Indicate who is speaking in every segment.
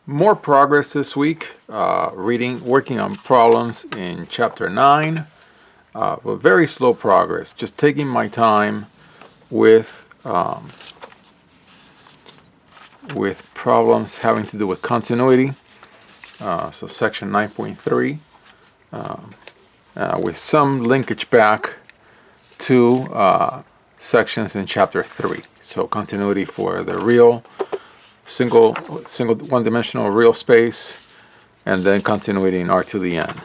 Speaker 1: More progress this week, working on problems in chapter 9, but very slow progress, just taking my time with problems having to do with continuity, so section 9.3, with some linkage back to sections in chapter 3, so continuity for the real single one-dimensional real space, and then continuity in R to the n.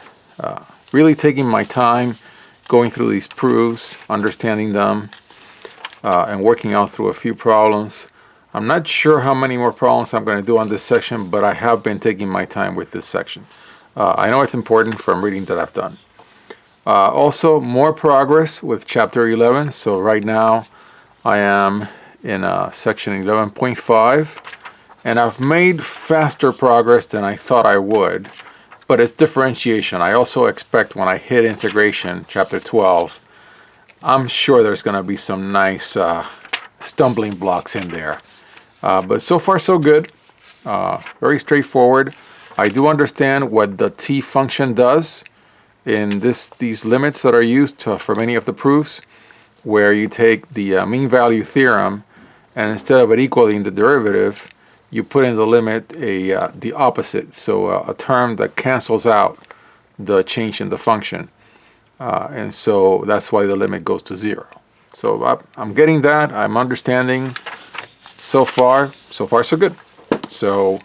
Speaker 1: Really taking my time going through these proofs, understanding them, and working out through a few problems. I'm not sure how many more problems I'm going to do on this section, but I have been taking my time with this section. I know it's important from reading that I've done. Also, more progress with chapter 11. So right now I am in section 11.5. And I've made faster progress than I thought I would, but it's differentiation. I also expect when I hit integration, chapter 12, I'm sure there's going to be some nice stumbling blocks in there. But so far so good. Very straightforward. I do understand what the t function does in these limits that are used for many of the proofs, where you take the mean value theorem, and instead of it equaling the derivative, you put in the limit the opposite, so a term that cancels out the change in the function, and so that's why the limit goes to 0. So I'm getting that. I'm understanding. So far so good. So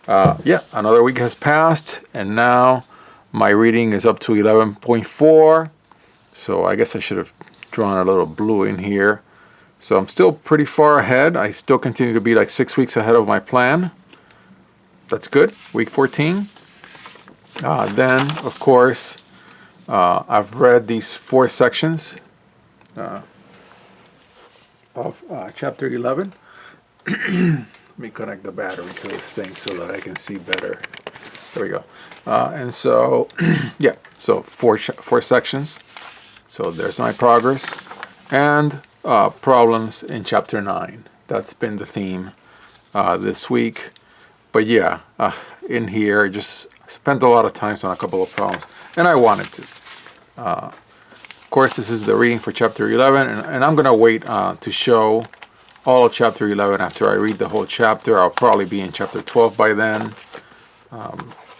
Speaker 1: yeah, another week has passed, and now my reading is up to 11.4. So I guess I should have drawn a little blue in here. So I'm still pretty far ahead. I still continue to be like 6 weeks ahead of my plan. That's good. Week 14. Then, of course, I've read these 4 sections of chapter 11. Let me connect the battery to this thing so that I can see better. There we go. And so, yeah, so 4 sections. So there's my progress. And problems in chapter 9. That's been the theme this week. But yeah, in here, I just spent a lot of time on a couple of problems, and I wanted to. Of course, this is the reading for chapter 11, and I'm going to wait to show all of chapter 11 after I read the whole chapter. I'll probably be in chapter 12 by then.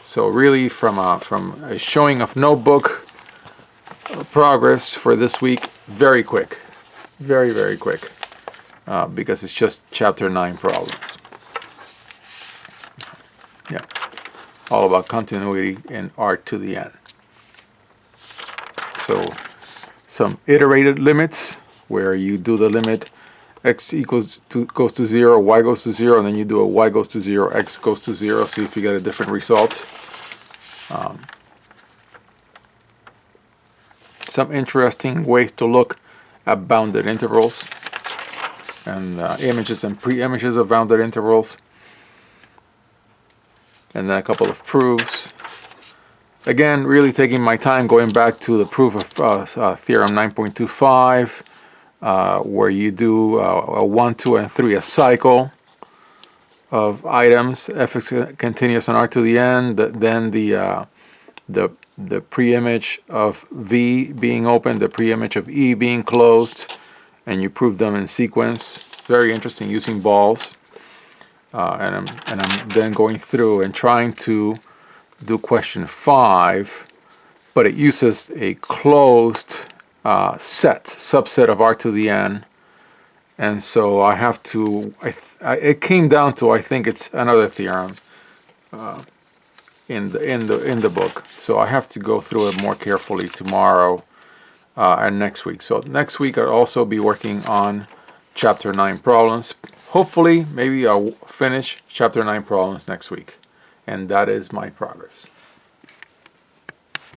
Speaker 1: So really, from a showing of notebook progress for this week, very quick. Very, very quick, because it's just chapter 9 problems. Yeah, all about continuity in R to the n. So some iterated limits where you do the limit x goes to 0, y goes to 0, and then you do a y goes to 0, x goes to 0, see if you get a different result. Some interesting ways to look at bounded intervals and images and pre-images of bounded intervals, and then a couple of proofs. Again, really taking my time going back to the proof of theorem 9.25, where you do a 1, 2, and 3, a cycle of items, f is continuous on R to the n, then the pre-image of V being open, the pre-image of E being closed, and you prove them in sequence. Very interesting, using balls. And I'm then going through and trying to do question 5, but it uses a closed subset of R to the n, and so I have to. It came down to, I think it's another theorem in the book, so I have to go through it more carefully tomorrow and next week. So next week I'll also be working on chapter 9 problems. Hopefully, maybe I'll finish chapter 9 problems next week, and that is my progress.